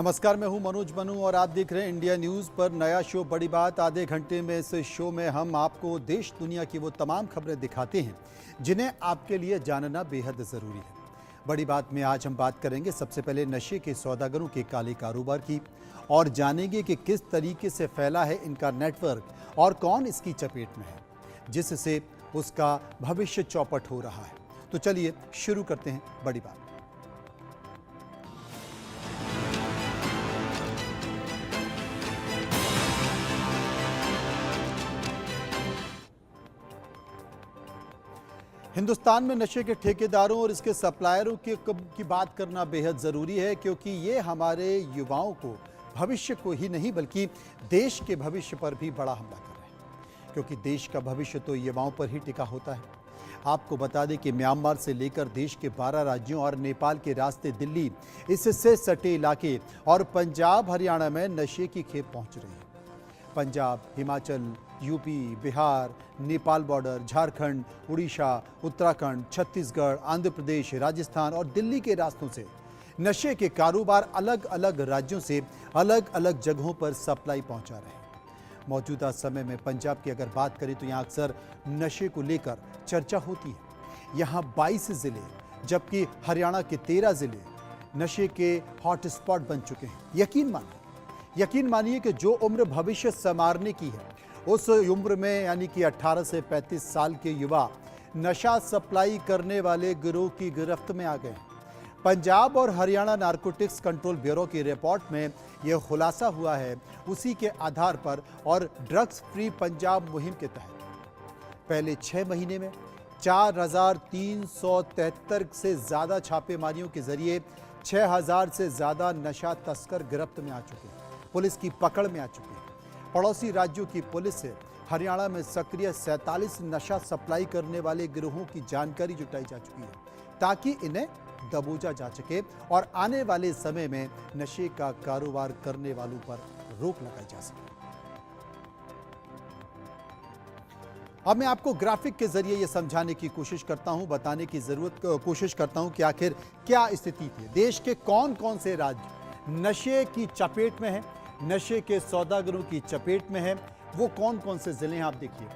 नमस्कार, मैं हूं मनोज बनू और आप देख रहे हैं इंडिया न्यूज़ पर नया शो बड़ी बात। आधे घंटे में इस शो में हम आपको देश दुनिया की वो तमाम खबरें दिखाते हैं जिन्हें आपके लिए जानना बेहद ज़रूरी है। बड़ी बात में आज हम बात करेंगे सबसे पहले नशे के सौदागरों के काले कारोबार की और जानेंगे कि किस तरीके से फैला है इनका नेटवर्क और कौन इसकी चपेट में है जिससे उसका भविष्य चौपट हो रहा है। तो चलिए शुरू करते हैं बड़ी बात। हिंदुस्तान में नशे के ठेकेदारों और इसके सप्लायरों की बात करना बेहद ज़रूरी है, क्योंकि ये हमारे युवाओं को, भविष्य को ही नहीं बल्कि देश के भविष्य पर भी बड़ा हमला कर रहे हैं, क्योंकि देश का भविष्य तो युवाओं पर ही टिका होता है। आपको बता दें कि म्यांमार से लेकर देश के 12 राज्यों और नेपाल के रास्ते दिल्ली, इससे सटे इलाके और पंजाब हरियाणा में नशे की खेप पहुंच रही है। पंजाब, हिमाचल, यूपी, बिहार, नेपाल बॉर्डर, झारखंड, उड़ीसा, उत्तराखंड, छत्तीसगढ़, आंध्र प्रदेश, राजस्थान और दिल्ली के रास्तों से नशे के कारोबार अलग अलग राज्यों से अलग अलग जगहों पर सप्लाई पहुंचा रहे हैं। मौजूदा समय में पंजाब की अगर बात करें तो यहाँ अक्सर नशे को लेकर चर्चा होती है। यहाँ 22 जिले जबकि हरियाणा के 13 जिले नशे के हॉटस्पॉट बन चुके हैं। यकीन मानिए कि जो उम्र भविष्य संवारने की है, उस उम्र में यानी कि 18 से 35 साल के युवा नशा सप्लाई करने वाले गिरोह की गिरफ्त में आ गए हैं। पंजाब और हरियाणा नारकोटिक्स कंट्रोल ब्यूरो की रिपोर्ट में यह खुलासा हुआ है। उसी के आधार पर और ड्रग्स फ्री पंजाब मुहिम के तहत पहले 6 महीने में 4,373 से ज़्यादा छापेमारियों के जरिए 6,000 से ज़्यादा नशा तस्कर गिरफ्त में आ चुके हैं, पुलिस की पकड़ में आ चुके हैं। पड़ोसी राज्यों की पुलिस से हरियाणा में सक्रिय 47 नशा सप्लाई करने वाले गिरोहों की जानकारी जुटाई जा चुकी है, ताकि इन्हें दबोचा जा सके और आने वाले समय में नशे का कारोबार करने वालों पर रोक लगाई जा सके। अब मैं आपको ग्राफिक के जरिए यह समझाने की कोशिश करता हूं, बताने की कोशिश करता हूं कि आखिर क्या स्थिति थी। देश के कौन कौन से राज्य नशे की चपेट में है, नशे के सौदागरों की चपेट में है, वो कौन कौन से जिले हैं आप देखिए।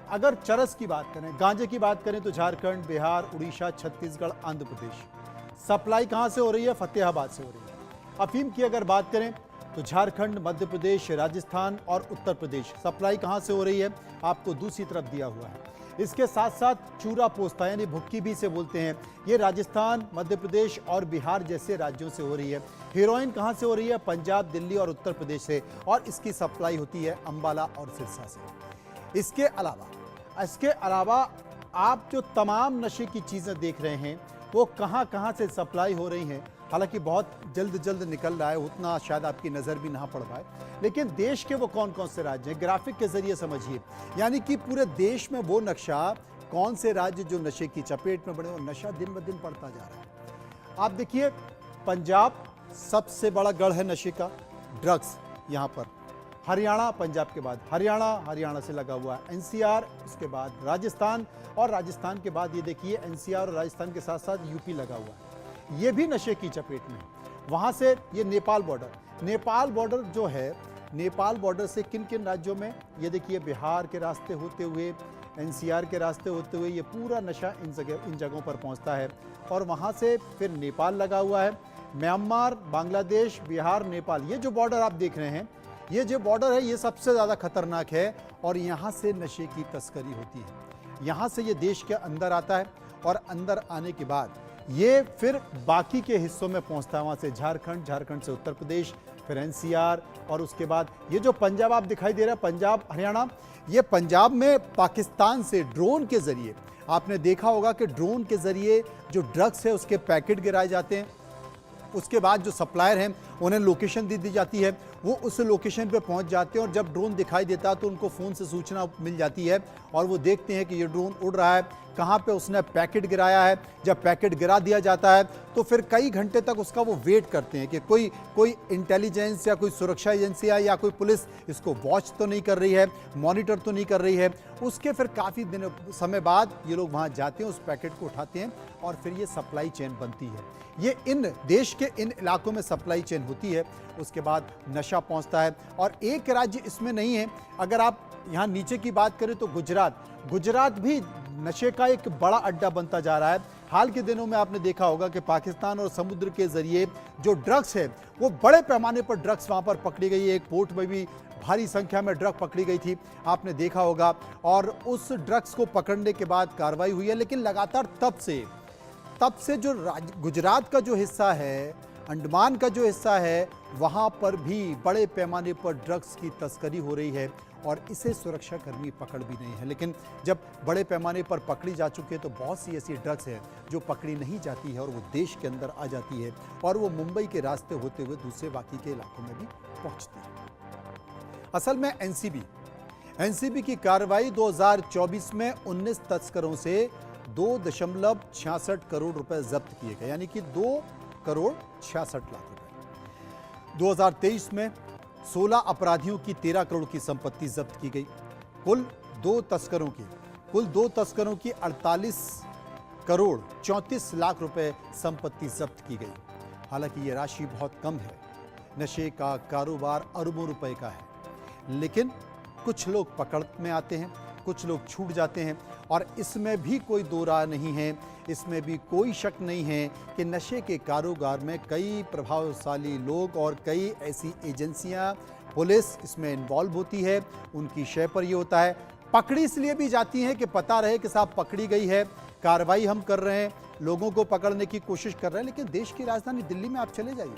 अगर चरस की बात करें, गांजे की बात करें तो झारखंड, बिहार, उड़ीसा, छत्तीसगढ़, आंध्र प्रदेश। सप्लाई कहां से हो रही है? फतेहाबाद से हो रही है। अफीम की अगर बात करें तो झारखंड, मध्य प्रदेश, राजस्थान और उत्तर प्रदेश। सप्लाई कहां से हो रही है? आपको दूसरी तरफ दिया हुआ है। इसके साथ साथ चूरा पोस्ता यानी भुक्की भी से बोलते हैं, ये राजस्थान, मध्य प्रदेश और बिहार जैसे राज्यों से हो रही है। हेरोइन कहां से हो रही है? पंजाब, दिल्ली और उत्तर प्रदेश से, और इसकी सप्लाई होती है अंबाला और सिरसा से। इसके अलावा आप जो तमाम नशे की चीज़ें देख रहे हैं वो कहां से सप्लाई हो रही हैं, हालांकि बहुत जल्द निकल रहा है, उतना शायद आपकी नज़र भी ना पड़ पाए, लेकिन देश के वो कौन कौन से राज्य हैं ग्राफिक के जरिए समझिए। यानी कि पूरे देश में वो नक्शा, कौन से राज्य जो नशे की चपेट में बने, वो नशा दिन ब दिन बढ़ता जा रहा है। आप देखिए, पंजाब सबसे बड़ा गढ़ है नशे का, ड्रग्स यहाँ पर। हरियाणा पंजाब के बाद हरियाणा से लगा हुआ है, एनसीआर, उसके बाद राजस्थान, और राजस्थान के बाद ये देखिए एनसीआर और राजस्थान के साथ साथ यूपी लगा हुआ है, ये भी नशे की चपेट में है। वहाँ से ये नेपाल बॉर्डर जो है, नेपाल बॉर्डर से किन किन राज्यों में, ये देखिए बिहार के रास्ते होते हुए, एनसीआर के रास्ते होते हुए ये पूरा नशा इन जगहों पर पहुँचता है, और वहाँ से फिर नेपाल लगा हुआ है। म्यांमार, बांग्लादेश, बिहार, नेपाल, ये जो बॉर्डर आप देख रहे हैं, ये जो बॉर्डर है ये सबसे ज़्यादा खतरनाक है, और यहाँ से नशे की तस्करी होती है। यहाँ से ये देश के अंदर आता है, और अंदर आने के बाद ये फिर बाकी के हिस्सों में पहुँचता है, वहाँ से झारखंड से उत्तर प्रदेश, फिर एनसीआर, और उसके बाद ये जो पंजाब आप दिखाई दे रहा है, पंजाब हरियाणा, ये पंजाब में पाकिस्तान से ड्रोन के ज़रिए, आपने देखा होगा कि ड्रोन के ज़रिए जो ड्रग्स है उसके पैकेट गिराए जाते हैं। उसके बाद जो सप्लायर हैं उन्हें लोकेशन दी जाती है, वो उस लोकेशन पे पहुंच जाते हैं, और जब ड्रोन दिखाई देता है तो उनको फ़ोन से सूचना मिल जाती है, और वो देखते हैं कि ये ड्रोन उड़ रहा है, कहाँ पे उसने पैकेट गिराया है। जब पैकेट गिरा दिया जाता है तो फिर कई घंटे तक उसका वो वेट करते हैं कि कोई इंटेलिजेंस या कोई सुरक्षा एजेंसी या कोई पुलिस इसको वॉच तो नहीं कर रही है, मॉनिटर तो नहीं कर रही है। उसके फिर काफ़ी समय बाद ये लोग वहाँ जाते हैं, उस पैकेट को उठाते हैं, और फिर ये सप्लाई चेन बनती है। ये इन देश के इन इलाकों में सप्लाई चेन होती है उसके बाद नशा पहुंचता है। और एक राज्य इसमें नहीं है, अगर आप यहाँ नीचे की बात करें तो गुजरात भी नशे का एक बड़ा अड्डा बनता जा रहा है। हाल के दिनों में आपने देखा होगा कि पाकिस्तान और समुद्र के जरिए जो ड्रग्स है वो बड़े पैमाने पर ड्रग्स वहां पर पकड़ी गई है। एक पोर्ट में भी भारी संख्या में ड्रग पकड़ी गई थी, आपने देखा होगा। और उस ड्रग्स को पकड़ने के बाद कार्रवाई हुई है, लेकिन लगातार तब से जो गुजरात का जो हिस्सा है, अंडमान का जो हिस्सा है, वहां पर भी बड़े पैमाने पर ड्रग्स की तस्करी हो रही है और इसे सुरक्षाकर्मी पकड़ भी नहीं है। लेकिन जब बड़े पैमाने पर पकड़ी जा चुकी है तो बहुत सी ऐसी ड्रग्स है जो पकड़ी नहीं जाती है और वो देश के अंदर आ जाती है और वो मुंबई के रास्ते होते हुए दूसरे बाकी के इलाकों में भी पहुंचती है। असल में एनसीबी की कार्रवाई 2024 में 19 तस्करों से 2.66 करोड़ रुपए जब्त किए गए, यानी कि 2 करोड़ 66 लाख रुपए। 2023 में 16 अपराधियों की 13 करोड़ की संपत्ति जब्त की गई। कुल दो तस्करों की 48 करोड़ 34 लाख रुपए संपत्ति जब्त की गई। हालांकि ये राशि बहुत कम है। नशे का कारोबार अरबों रुपए का है, लेकिन कुछ लोग पकड़ में आते हैं, कुछ लोग छूट जाते हैं और इसमें भी कोई दो राय नहीं है, इसमें भी कोई शक नहीं है कि नशे के कारोबार में कई प्रभावशाली लोग और कई ऐसी एजेंसियां, पुलिस इसमें इन्वॉल्व होती है। उनकी शय पर ये होता है, पकड़ी इसलिए भी जाती हैं कि पता रहे कि साहब पकड़ी गई है, कार्रवाई हम कर रहे हैं, लोगों को पकड़ने की कोशिश कर रहे हैं। लेकिन देश की राजधानी दिल्ली में आप चले जाइए,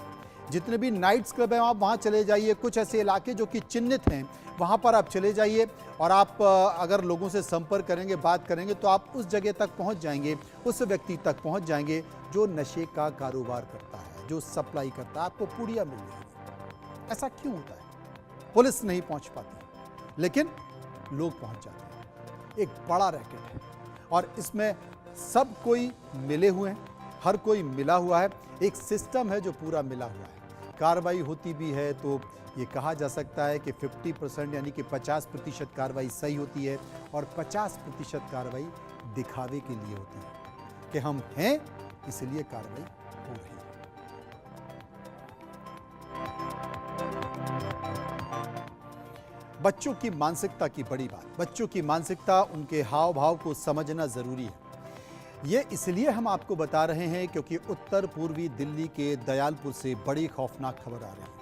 जितने भी नाइट्स क्लब हैं आप वहाँ चले जाइए, कुछ ऐसे इलाके जो कि चिन्हित हैं वहाँ पर आप चले जाइए और आप अगर लोगों से संपर्क करेंगे, बात करेंगे तो आप उस जगह तक पहुँच जाएंगे, उस व्यक्ति तक पहुँच जाएंगे जो नशे का कारोबार करता है, जो सप्लाई करता है, आपको पुड़िया मिल जाएगी। ऐसा क्यों होता है? पुलिस नहीं पहुँच पाती लेकिन लोग पहुँच जाते हैं। एक बड़ा रैकेट है और इसमें सब कोई मिले हुए हैं, हर कोई मिला हुआ है, एक सिस्टम है जो पूरा मिला हुआ है। कार्रवाई होती भी है तो ये कहा जा सकता है कि 50% यानी कि 50% कार्रवाई सही होती है और 50% कार्रवाई दिखावे के लिए होती है कि हम हैं इसलिए कार्रवाई हो रही है। बच्चों की मानसिकता की बड़ी बात, बच्चों की मानसिकता, उनके हाव भाव को समझना जरूरी है। ये इसलिए हम आपको बता रहे हैं क्योंकि उत्तर पूर्वी दिल्ली के दयालपुर से बड़ी खौफनाक खबर आ रही है।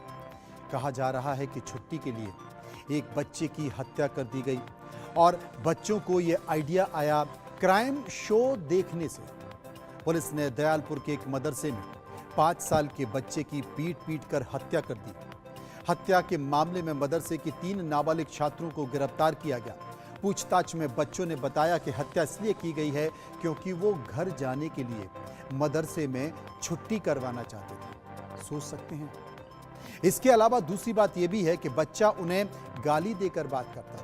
कहा जा रहा है कि छुट्टी के लिए एक बच्चे की हत्या कर दी गई और बच्चों को ये आइडिया आया क्राइम शो देखने से। पुलिस ने दयालपुर के एक मदरसे में 5 साल के बच्चे की पीट कर हत्या कर दी। हत्या के मामले में मदरसे की 3 नाबालिग छात्रों को गिरफ्तार किया गया। पूछताछ में बच्चों ने बताया कि हत्या इसलिए की गई है क्योंकि वो घर जाने के लिए मदरसे में छुट्टी करवाना चाहते थे। सोच सकते हैं। इसके अलावा दूसरी बात यह भी है कि बच्चा उन्हें गाली देकर बात करता था।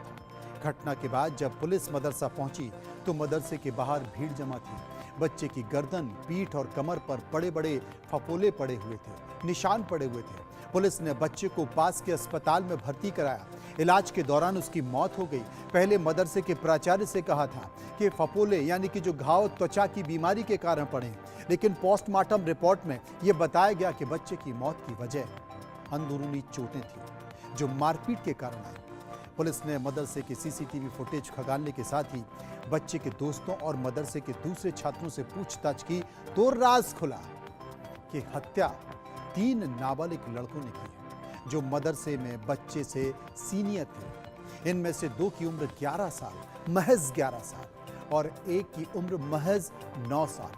घटना के बाद जब पुलिस मदरसा पहुंची तो मदरसे के बाहर भीड़ जमा थी। बच्चे की गर्दन, पीठ और कमर पर बड़े बड़े फफोले पड़े हुए थे, निशान पड़े हुए थे। पुलिस ने बच्चे को पास के अस्पताल में भर्ती कराया। इलाज के दौरान उसकी मौत हो गई। पहले मदरसे के प्राचार्य से कहा था कि फफोले यानी कि जो घाव त्वचा की बीमारी के कारण पड़े, लेकिन पोस्टमार्टम रिपोर्ट में यह बताया गया कि बच्चे की मौत की वजह अंदरूनी चोटें थी जो मारपीट के कारण आई। पुलिस ने मदरसे के सीसीटीवी फुटेज खंगालने के साथ ही बच्चे के दोस्तों और मदरसे के दूसरे छात्रों से पूछताछ की तो राज खुला कि हत्या 3 नाबालिग लड़कों ने की है जो मदरसे में बच्चे से सीनियर थे। इनमें से 2 की उम्र 11 साल, महज 11 साल और एक की उम्र महज 9 साल।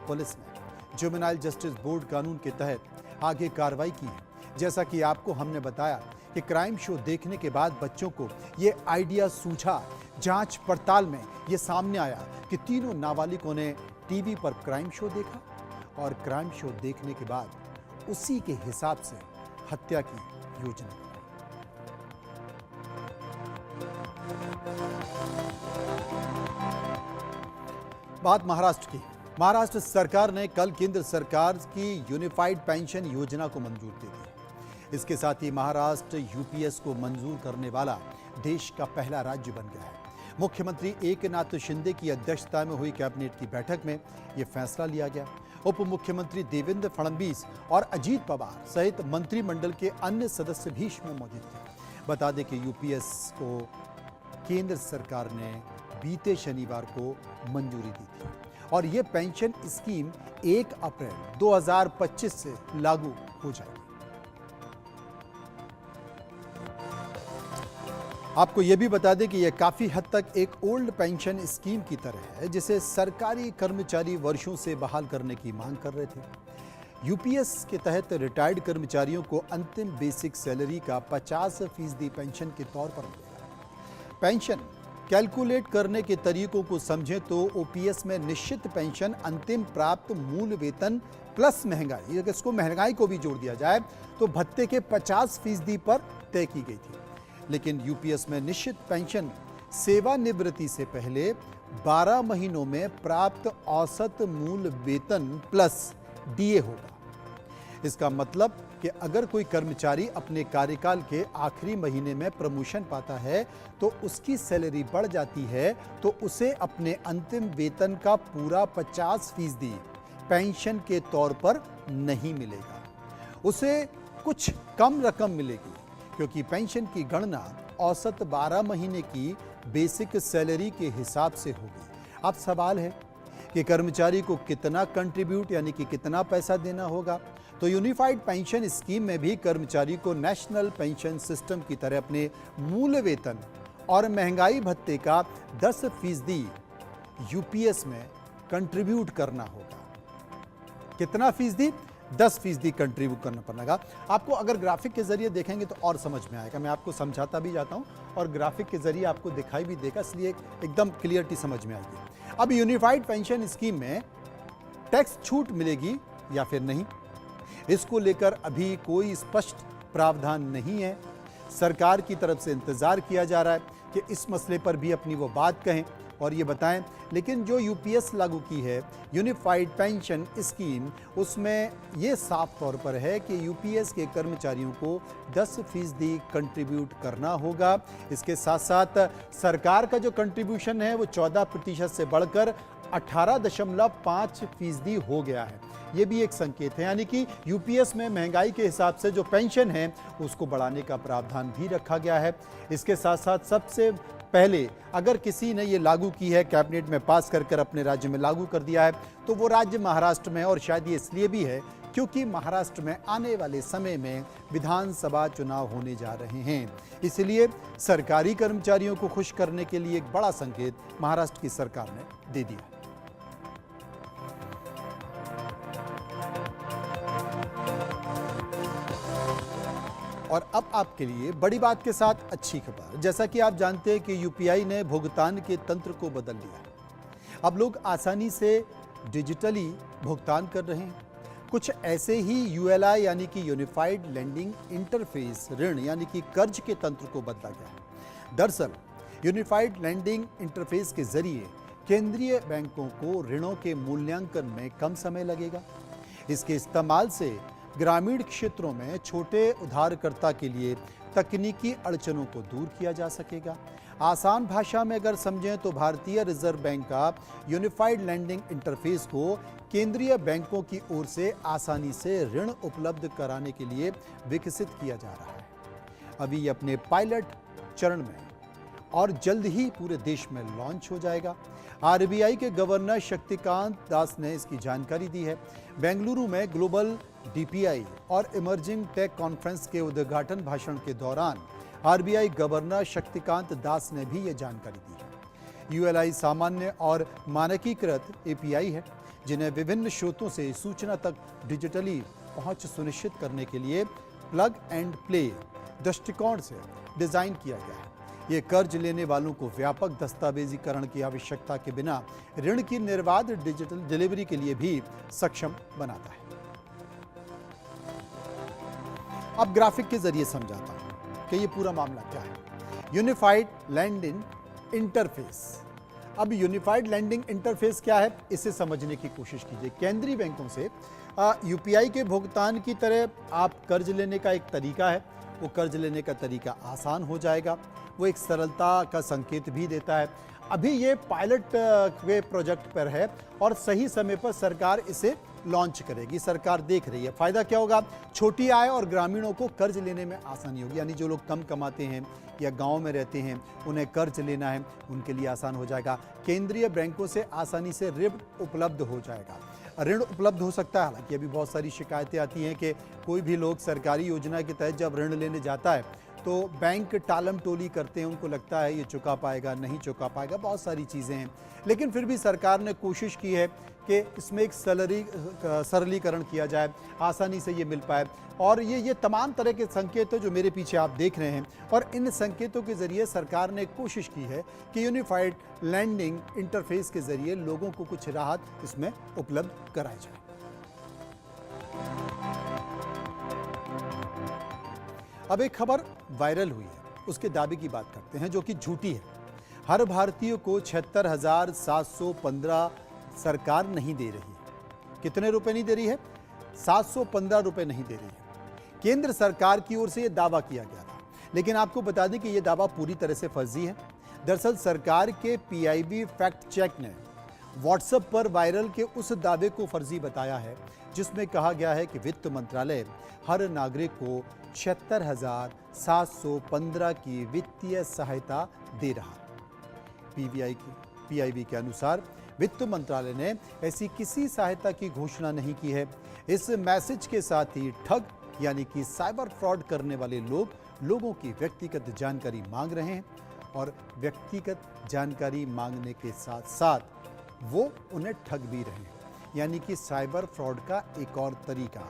पुलिस ने जुवेनाइल जस्टिस बोर्ड कानून के तहत आगे कार्रवाई की है। जैसा कि आपको हमने बताया कि क्राइम शो देखने के बाद बच्चों को ये आइडिया सूझा। जांच पड़ताल में ये सामने आया कि तीनों नाबालिगों ने टीवी पर क्राइम शो देखा और क्राइम शो देखने के बाद उसी के हिसाब से हत्या की योजना बनाई। बात महाराष्ट्र की। महाराष्ट्र सरकार ने कल केंद्र सरकार की यूनिफाइड पेंशन योजना को मंजूर दे दी। इसके साथ ही महाराष्ट्र यूपीएस को मंजूर करने वाला देश का पहला राज्य बन गया है। मुख्यमंत्री एकनाथ शिंदे की अध्यक्षता में हुई कैबिनेट की बैठक में यह फैसला लिया गया। उप मुख्यमंत्री देवेंद्र फडणवीस और अजीत पवार सहित मंत्रिमंडल के अन्य सदस्य भी इसमें मौजूद थे। बता दें कि यूपीएस को केंद्र सरकार ने बीते शनिवार को मंजूरी दी थी और ये पेंशन स्कीम 1 अप्रैल 2025 से लागू हो जाएगी। आपको यह भी बता दें कि यह काफी हद तक एक ओल्ड पेंशन स्कीम की तरह है जिसे सरकारी कर्मचारी वर्षों से बहाल करने की मांग कर रहे थे। यूपीएस के तहत रिटायर्ड कर्मचारियों को अंतिम बेसिक सैलरी का 50% पेंशन के तौर पर मिलेगा। पेंशन कैलकुलेट करने के तरीकों को समझें तो ओपीएस में निश्चित पेंशन अंतिम प्राप्त मूल वेतन प्लस महंगाई, अगर इसको महंगाई को भी जोड़ दिया जाए तो भत्ते के 50% पर तय की गई थी। लेकिन यूपीएस में निश्चित पेंशन सेवानिवृत्ति से पहले 12 महीनों में प्राप्त औसत मूल वेतन प्लस डीए होगा। इसका मतलब कि अगर कोई कर्मचारी अपने कार्यकाल के आखिरी महीने में प्रमोशन पाता है तो उसकी सैलरी बढ़ जाती है तो उसे अपने अंतिम वेतन का पूरा 50% पेंशन के तौर पर नहीं मिलेगा, उसे कुछ कम रकम मिलेगी क्योंकि पेंशन की गणना औसत 12 महीने की बेसिक सैलरी के हिसाब से होगी। अब सवाल है कि कर्मचारी को कितना कंट्रीब्यूट यानी कि कितना पैसा देना होगा। तो यूनिफाइड पेंशन स्कीम में भी कर्मचारी को नेशनल पेंशन सिस्टम की तरह अपने मूल वेतन और महंगाई भत्ते का 10% यूपीएस में कंट्रीब्यूट करना होगा। कितना फीसदी? 10% कंट्रीब्यूट करना पड़ेगा। आपको अगर ग्राफिक के जरिए देखेंगे तो और समझ में आएगा। मैं आपको समझाता भी जाता हूं और ग्राफिक के जरिए आपको दिखाई भी देगा, इसलिए एकदम क्लियरिटी समझ में आएगी। अब यूनिफाइड पेंशन स्कीम में टैक्स छूट मिलेगी या फिर नहीं, इसको लेकर अभी कोई स्पष्ट प्रावधान नहीं है। सरकार की तरफ से इंतजार किया जा रहा है कि इस मसले पर भी अपनी वो बात कहें और ये बताएं। लेकिन जो यूपीएस लागू की है यूनिफाइड पेंशन स्कीम, उसमें ये साफ तौर पर है कि यूपीएस के कर्मचारियों को 10% कंट्रीब्यूट करना होगा। इसके साथ साथ सरकार का जो कंट्रीब्यूशन है वो 14% से बढ़कर 18.5% हो गया है। ये भी एक संकेत है, यानी कि यूपीएस में महंगाई के हिसाब से जो पेंशन है उसको बढ़ाने का प्रावधान भी रखा गया है। इसके साथ साथ सबसे पहले अगर किसी ने ये लागू की है, कैबिनेट में पास कर अपने राज्य में लागू कर दिया है, तो वो राज्य महाराष्ट्र में है। और शायद ये इसलिए भी है क्योंकि महाराष्ट्र में आने वाले समय में विधानसभा चुनाव होने जा रहे हैं, इसलिए सरकारी कर्मचारियों को खुश करने के लिए एक बड़ा संकेत महाराष्ट्र की सरकार ने दे दिया। और अब आपके लिए बड़ी बात के साथ अच्छी खबर। जैसा कि आप जानते हैं कि यूपीआई ने भुगतान के तंत्र को बदल दिया है। अब लोग आसानी से डिजिटली भुगतान कर रहे हैं। कुछ ऐसे ही यूएलआई यानी कि यूनिफाइड लेंडिंग इंटरफेस ऋण यानी कि कर्ज के तंत्र को बदला गया है। दरअसल यूनिफाइड लेंडिंग इंटरफेस के जरिए केंद्रीय बैंकों को ऋणों के मूल्यांकन में कम समय लगेगा। इसके इस्तेमाल से ग्रामीण क्षेत्रों में छोटे उधारकर्ता के लिए तकनीकी अड़चनों को दूर किया जा सकेगा। आसान भाषा में अगर समझें तो भारतीय रिजर्व बैंक का यूनिफाइड लेंडिंग इंटरफेस को केंद्रीय बैंकों की ओर से आसानी से ऋण उपलब्ध कराने के लिए विकसित किया जा रहा है। अभी ये अपने पायलट चरण में और जल्द ही पूरे देश में लॉन्च हो जाएगा। आरबीआई के गवर्नर शक्तिकांत दास ने इसकी जानकारी दी है। बेंगलुरु में ग्लोबल डीपीआई और इमर्जिंग टेक कॉन्फ्रेंस के उद्घाटन भाषण के दौरान आरबीआई गवर्नर शक्तिकांत दास ने भी ये जानकारी दी है। यूएलआई सामान्य और मानकीकृत एपीआई है जिन्हें विभिन्न स्रोतों से सूचना तक डिजिटली पहुंच सुनिश्चित करने के लिए प्लग एंड प्ले दृष्टिकोण से डिजाइन किया गया है। ये कर्ज लेने वालों को व्यापक दस्तावेजीकरण की आवश्यकता के बिना ऋण की निर्बाध डिजिटल डिलीवरी के लिए भी सक्षम बनाता है। अब ग्राफिक के जरिए समझाता हूं कि ये पूरा मामला क्या है। Unified lending interface. अब यूनिफाइड लैंडिंग इंटरफेस क्या है, इसे समझने की कोशिश कीजिए। केंद्रीय बैंकों से यूपीआई के भुगतान की तरह आप कर्ज लेने का एक तरीका है, वो कर्ज लेने का तरीका आसान हो जाएगा। वो एक सरलता का संकेत भी देता है। अभी ये पायलट के प्रोजेक्ट पर है और सही समय पर सरकार इसे लॉन्च करेगी। सरकार देख रही है फायदा क्या होगा। छोटी आय और ग्रामीणों को कर्ज लेने में आसानी होगी, यानी जो लोग कम कमाते हैं या गांव में रहते हैं उन्हें कर्ज लेना है, उनके लिए आसान हो जाएगा। केंद्रीय बैंकों से आसानी से ऋण उपलब्ध हो जाएगा। ऋण उपलब्ध हो सकता है। हालांकि अभी बहुत सारी शिकायतें आती हैं कि कोई भी लोग सरकारी योजना के तहत जब ऋण लेने जाता है तो बैंक टालम टोली करते हैं, उनको लगता है ये चुका पाएगा, नहीं चुका पाएगा, बहुत सारी चीज़ें हैं। लेकिन फिर भी सरकार ने कोशिश की है कि इसमें एक सरलीकरण किया जाए, आसानी से ये मिल पाए। और ये तमाम तरह के संकेत जो मेरे पीछे आप देख रहे हैं, और इन संकेतों के ज़रिए सरकार ने कोशिश की है कि यूनिफाइड लैंडिंग इंटरफेस के ज़रिए लोगों को कुछ राहत इसमें उपलब्ध कराई जाए। अब एक खबर वायरल हुई है, उसके दावे की बात करते हैं जो कि झूठी है। हर भारतीय को 76,715 सरकार नहीं दे रही है। कितने रुपए नहीं दे रही है? 715 रुपए नहीं दे रही है। केंद्र सरकार की ओर से यह दावा किया गया था, लेकिन आपको बता दें कि यह दावा पूरी तरह से फर्जी है। दरअसल सरकार के पीआईबी फैक्ट चेक ने व्हाट्सएप पर वायरल के उस दावे को फर्जी बताया है जिसमें कहा गया है कि वित्त मंत्रालय हर नागरिक को 76,715 की वित्तीय सहायता दे रहा है। पीआईबी के अनुसार वित्त मंत्रालय ने ऐसी किसी सहायता की घोषणा नहीं की है। इस मैसेज के साथ ही ठग यानी कि साइबर फ्रॉड करने वाले लोग लोगों की व्यक्तिगत जानकारी मांग रहे हैं, और व्यक्तिगत जानकारी मांगने के साथ साथ वो उन्हें ठग भी रहे हैं, यानी कि साइबर फ्रॉड का एक और तरीका।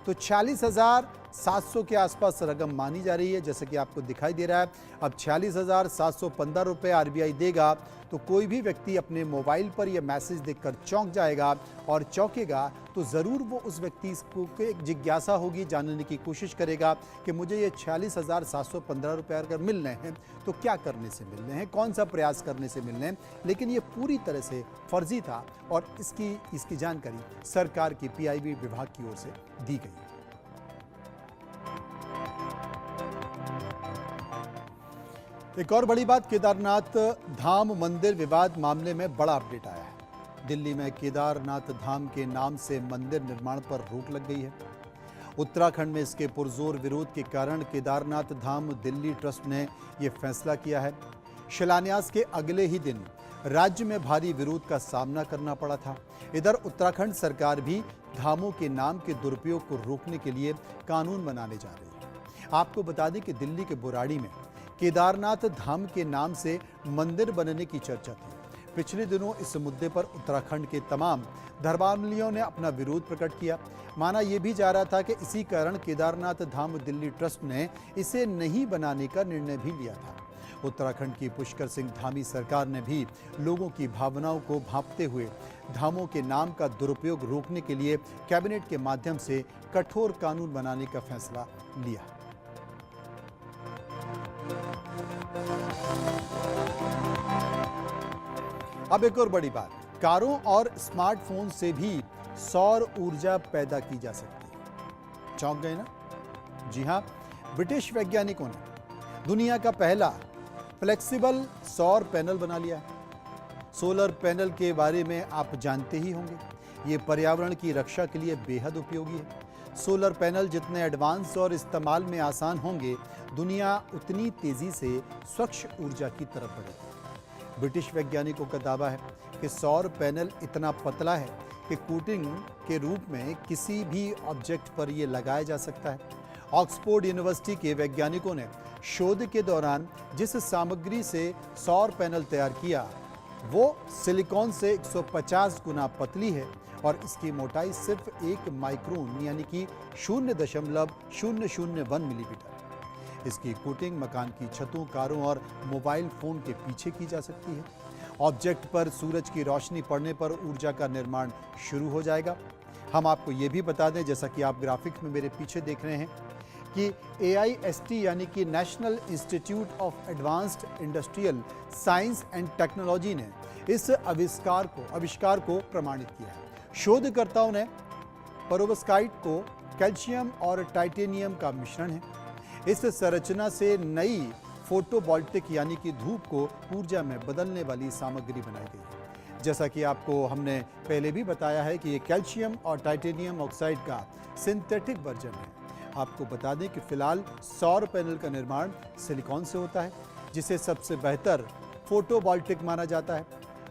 तो 46,700 के आसपास रकम मानी जा रही है, जैसे कि आपको दिखाई दे रहा है। अब 46,715 रुपये आरबीआई देगा तो कोई भी व्यक्ति अपने मोबाइल पर यह मैसेज देखकर चौंक जाएगा, और चौंकेगा तो ज़रूर वो उस व्यक्ति को एक जिज्ञासा होगी, जानने की कोशिश करेगा कि मुझे ये 46,715 रुपये अगर मिल रहे हैं तो क्या करने से मिल रहे हैं, कौन सा प्रयास करने से मिल रहे हैं। लेकिन ये पूरी तरह से फर्जी था, और इसकी जानकारी सरकार की पीआईबी विभाग की ओर से दी गई। एक और बड़ी बात, केदारनाथ धाम मंदिर विवाद मामले में बड़ा अपडेट आया है। दिल्ली में केदारनाथ धाम के नाम से मंदिर निर्माण पर रोक लग गई है। उत्तराखंड में इसके पुरजोर विरोध के कारण केदारनाथ धाम दिल्ली ट्रस्ट ने यह फैसला किया है। शिलान्यास के अगले ही दिन राज्य में भारी विरोध का सामना करना पड़ा था। इधर उत्तराखंड सरकार भी धामों के नाम के दुरुपयोग को रोकने के लिए कानून बनाने जा रही है। आपको बता दें कि दिल्ली के बुराड़ी में केदारनाथ धाम के नाम से मंदिर बनने की चर्चा थी। पिछले दिनों इस मुद्दे पर उत्तराखंड के तमाम धर्मावलंबियों ने अपना विरोध प्रकट किया। माना यह भी जा रहा था कि इसी कारण केदारनाथ धाम दिल्ली ट्रस्ट ने इसे नहीं बनाने का निर्णय भी लिया था। उत्तराखंड की पुष्कर सिंह धामी सरकार ने भी लोगों की भावनाओं को भांपते हुए धामों के नाम का दुरुपयोग रोकने के लिए कैबिनेट के माध्यम से कठोर कानून बनाने का फैसला लिया। अब एक और बड़ी बात, कारों और स्मार्टफोन से भी सौर ऊर्जा पैदा की जा सकती है। चौंक गए ना? जी हां, ब्रिटिश वैज्ञानिकों ने दुनिया का पहला फ्लेक्सिबल सौर पैनल बना लिया है। सोलर पैनल के बारे में आप जानते ही होंगे, ये पर्यावरण की रक्षा के लिए बेहद उपयोगी है। सोलर पैनल जितने एडवांस और इस्तेमाल में आसान होंगे, दुनिया उतनी तेजी से स्वच्छ ऊर्जा की तरफ बढ़ेगी। ब्रिटिश वैज्ञानिकों का दावा है कि सौर पैनल इतना पतला है कि कोटिंग के रूप में किसी भी ऑब्जेक्ट पर यह लगाया जा सकता है। ऑक्सफोर्ड यूनिवर्सिटी के वैज्ञानिकों ने शोध के दौरान जिस सामग्री से सौर पैनल तैयार किया वो सिलिकॉन से 150 गुना पतली है, और इसकी मोटाई सिर्फ 1 माइक्रोन यानी कि 0.001 मिलीमीटर। इसकी कोटिंग मकान की छतों, कारों और मोबाइल फोन के पीछे की जा सकती है। ऑब्जेक्ट पर सूरज की रोशनी पड़ने पर ऊर्जा का निर्माण शुरू हो जाएगा। हम आपको ये भी बता दें, जैसा कि आप ग्राफिक्स में मेरे पीछे देख रहे हैं, कि AIST यानी कि national institute of advanced industrial science and technology ने इस आविष्कार को प्रमाणित किया है। शोधकर्ताओं ने पेरोव्स्काइट को कैल्शियम और टाइटेनियम का मिश्रण है। इस संरचना से नई फोटोवोल्टिक यानी कि धूप को ऊर्जा में बदलने वाली सामग्री बनाई गई है। जैसा कि आपको हमने पहले भी बताया है कि ये कैल्शियम और टाइटेनियम ऑक्साइड का सिंथेटिक वर्जन है। आपको बता दें कि फिलहाल सौर पैनल का निर्माण सिलिकॉन से होता है, जिसे सबसे बेहतर फोटोवोल्टिक माना जाता है।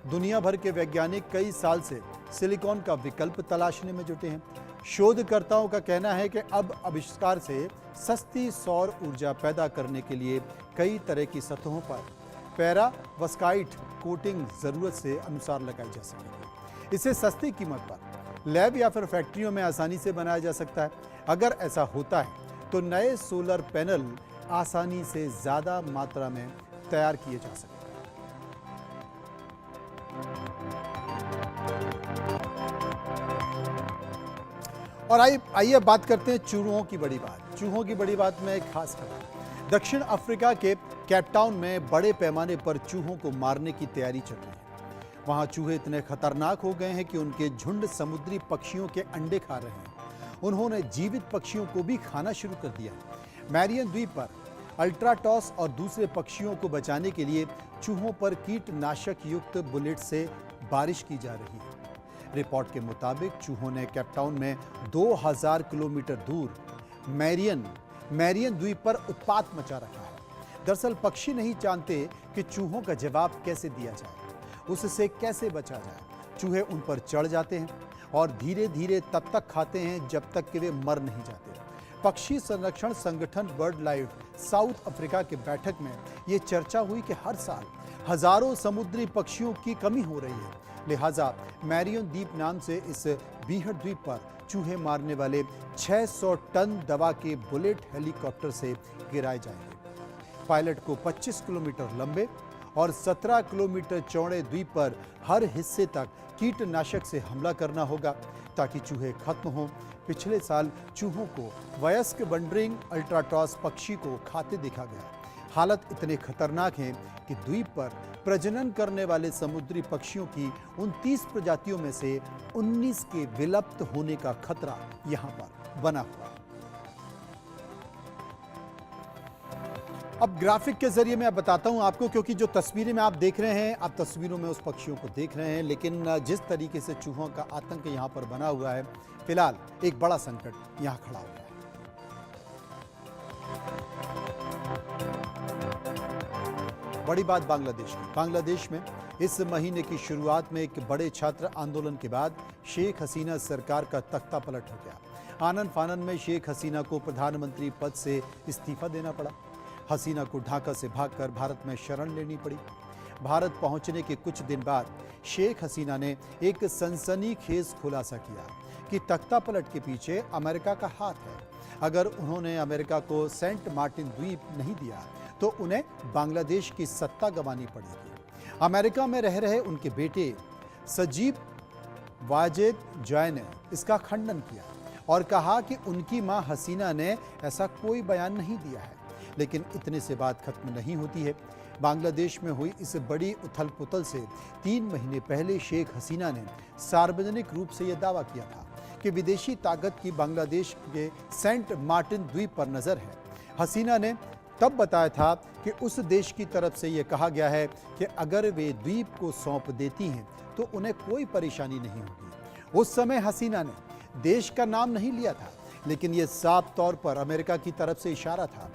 दुनिया भर के वैज्ञानिक कई साल से सिलिकॉन का विकल्प तलाशने में जुटे हैं। शोधकर्ताओं का कहना है कि अब आविष्कार से सस्ती सौर ऊर्जा पैदा करने के लिए कई तरह की सतहों पर पेरावस्काइट कोटिंग जरूरत से अनुसार लगाई जा सकेगी। इसे सस्ती कीमत पर लैब या फिर फैक्ट्रियों में आसानी से बनाया जा सकता है। अगर ऐसा होता है तो नए सोलर पैनल आसानी से ज्यादा मात्रा में तैयार किए जा सकते हैं। और आइए बात करते हैं चूहों की बड़ी बात। चूहों की बड़ी बात में एक खास खबर। दक्षिण अफ्रीका के केपटाउन में बड़े पैमाने पर चूहों को मारने की तैयारी चल रही है। वहां चूहे इतने खतरनाक हो गए हैं कि उनके झुंड समुद्री पक्षियों के अंडे खा रहे हैं। उन्होंने जीवित पक्षियों को भी खाना शुरू कर दिया। मैरियन द्वीप पर अल्ट्राटॉस और दूसरे पक्षियों को बचाने के लिए चूहों पर कीटनाशक युक्त बुलेट से बारिश की जा रही है। रिपोर्ट के मुताबिक चूहों ने केपटाउन में 2000 किलोमीटर दूर मैरियन द्वीप पर उत्पात मचा रखा है। दरअसल पक्षी नहीं जानते कि चूहों का जवाब कैसे दिया जाए, उससे कैसे बचा जाए। चूहे उन पर चढ़ जाते हैं और धीरे धीरे तब तक खाते हैं जब तक कि वे मर नहीं जाते। पक्षी संरक्षण संगठन बर्ड लाइफ साउथ अफ्रीका की बैठक में ये चर्चा हुई कि हर साल हजारों समुद्री पक्षियों की कमी हो रही है। लिहाजा मैरियन द्वीप नाम से इस बीहड़ द्वीप पर चूहे मारने वाले 600 टन दवा के बुलेट हेलीकॉप्टर से गिराए जाएंगे। पायलट को 25 किलोमीटर लंबे और 17 किलोमीटर चौड़े द्वीप पर हर हिस्से तक कीटनाशक से हमला करना होगा ताकि चूहे खत्म हों। पिछले साल चूहों को वयस्क बंडरिंग अल्ट्राटॉस पक्षी को खाते देखा गया। हालत इतने खतरनाक हैं कि द्वीप पर प्रजनन करने वाले समुद्री पक्षियों की 29 प्रजातियों में से 19 के विलुप्त होने का खतरा यहां पर बना हुआ है। अब ग्राफिक के जरिए मैं बताता हूं आपको, क्योंकि जो तस्वीरें में आप देख रहे हैं, आप तस्वीरों में उस पक्षियों को देख रहे हैं, लेकिन जिस तरीके से चूहों का आतंक यहां पर बना हुआ है, फिलहाल एक बड़ा संकट यहां खड़ा हुआ है। बड़ी बात बांग्लादेश की। बांग्लादेश में इस महीने की शुरुआत में एक बड़े छात्र आंदोलन के बाद शेख हसीना सरकार का तख्ता पलट हो गया। आनन फानन में शेख हसीना को प्रधानमंत्री पद से इस्तीफा देना पड़ा। हसीना को ढाका से भागकर भारत में शरण लेनी पड़ी। भारत पहुंचने के कुछ दिन बाद शेख हसीना ने एक सनसनीखेज खुलासा किया कि तख्ता पलट के पीछे अमेरिका का हाथ है। अगर उन्होंने अमेरिका को सेंट मार्टिन द्वीप नहीं दिया तो उन्हें बांग्लादेश की सत्ता गंवानी पड़ेगी। अमेरिका में रह रहे उनके बेटे सजीब वाजेद जॉय ने इसका खंडन किया और कहा कि उनकी मां हसीना ने ऐसा कोई बयान नहीं दिया है। लेकिन इतने से बात खत्म नहीं होती है। बांग्लादेश में हुई इस बड़ी उथल पुथल से 3 महीने पहले शेख हसीना ने सार्वजनिक रूप से यह दावा किया था कि विदेशी ताकत की बांग्लादेश के सेंट मार्टिन द्वीप पर नजर है। हसीना ने तब बताया था कि उस देश की तरफ से यह कहा गया है कि अगर वे द्वीप को सौंप देती हैं तो उन्हें कोई परेशानी नहीं होगी। उस समय हसीना ने देश का नाम नहीं लिया था, लेकिन यह साफ तौर पर अमेरिका की तरफ से इशारा था,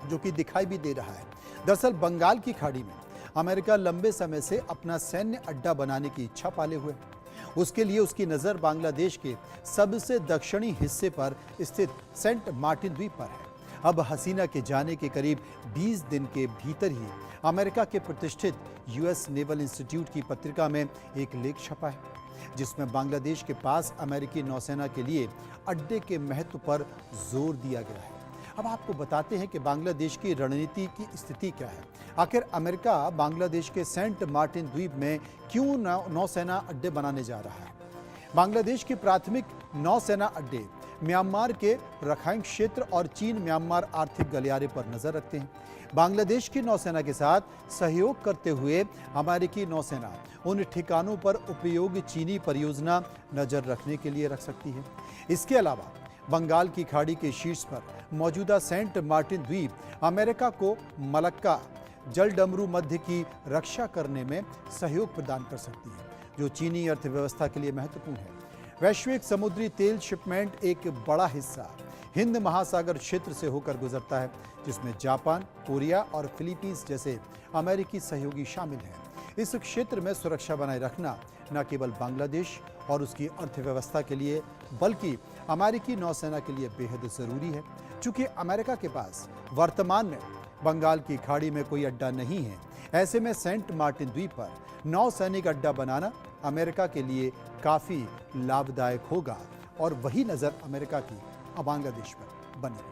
जो कि दिखाई भी दे रहा है। दरअसल बंगाल की खाड़ी में अमेरिका लंबे समय से अपना सैन्य अड्डा बनाने की इच्छा पाले हुए। उसके लिए उसकी नज़र बांग्लादेश के सबसे दक्षिणी हिस्से पर स्थित सेंट मार्टिन द्वीप पर है। अब हसीना के जाने के करीब 20 दिन के भीतर ही अमेरिका के प्रतिष्ठित यूएस नेवल इंस्टीट्यूट की पत्रिका में एक लेख छपा है, जिसमें बांग्लादेश के पास अमेरिकी नौसेना के लिए अड्डे के महत्व पर जोर दिया गया है। अब आपको बताते हैं कि बांग्लादेश की रणनीति की स्थिति क्या है। आखिर अमेरिका बांग्लादेश के सेंट मार्टिन द्वीप में क्यों नौसेना अड्डे बनाने जा रहा है? बांग्लादेश के प्राथमिक नौसेना अड्डे म्यांमार के रखाइन क्षेत्र और चीन म्यांमार आर्थिक गलियारे पर नजर रखते हैं। बांग्लादेश की नौसेना के साथ सहयोग करते हुए अमेरिकी नौसेना उन ठिकानों पर उपयोगी चीनी परियोजना नजर रखने के लिए रख सकती है। इसके अलावा बंगाल की खाड़ी के शीर्ष पर मौजूदा सेंट मार्टिन द्वीप अमेरिका को मलक्का जलडमरू मध्य की रक्षा करने में सहयोग प्रदान कर सकती है। जो चीनी अर्थव्यवस्था के लिए महत्वपूर्ण है। वैश्विक समुद्री तेल शिपमेंट एक बड़ा हिस्सा हिंद महासागर क्षेत्र से होकर गुजरता है, जिसमें जापान, कोरिया और फिलीपींस जैसे अमेरिकी सहयोगी शामिल हैं। इस क्षेत्र में सुरक्षा बनाए रखना न केवल बांग्लादेश और उसकी अर्थव्यवस्था के लिए बल्कि अमेरिकी नौसेना के लिए बेहद जरूरी है। चूंकि अमेरिका के पास वर्तमान में बंगाल की खाड़ी में कोई अड्डा नहीं है, ऐसे में सेंट मार्टिन द्वीप पर नौसैनिक अड्डा बनाना अमेरिका के लिए काफी लाभदायक होगा और वही नजर अमेरिका की बांग्लादेश पर बनी।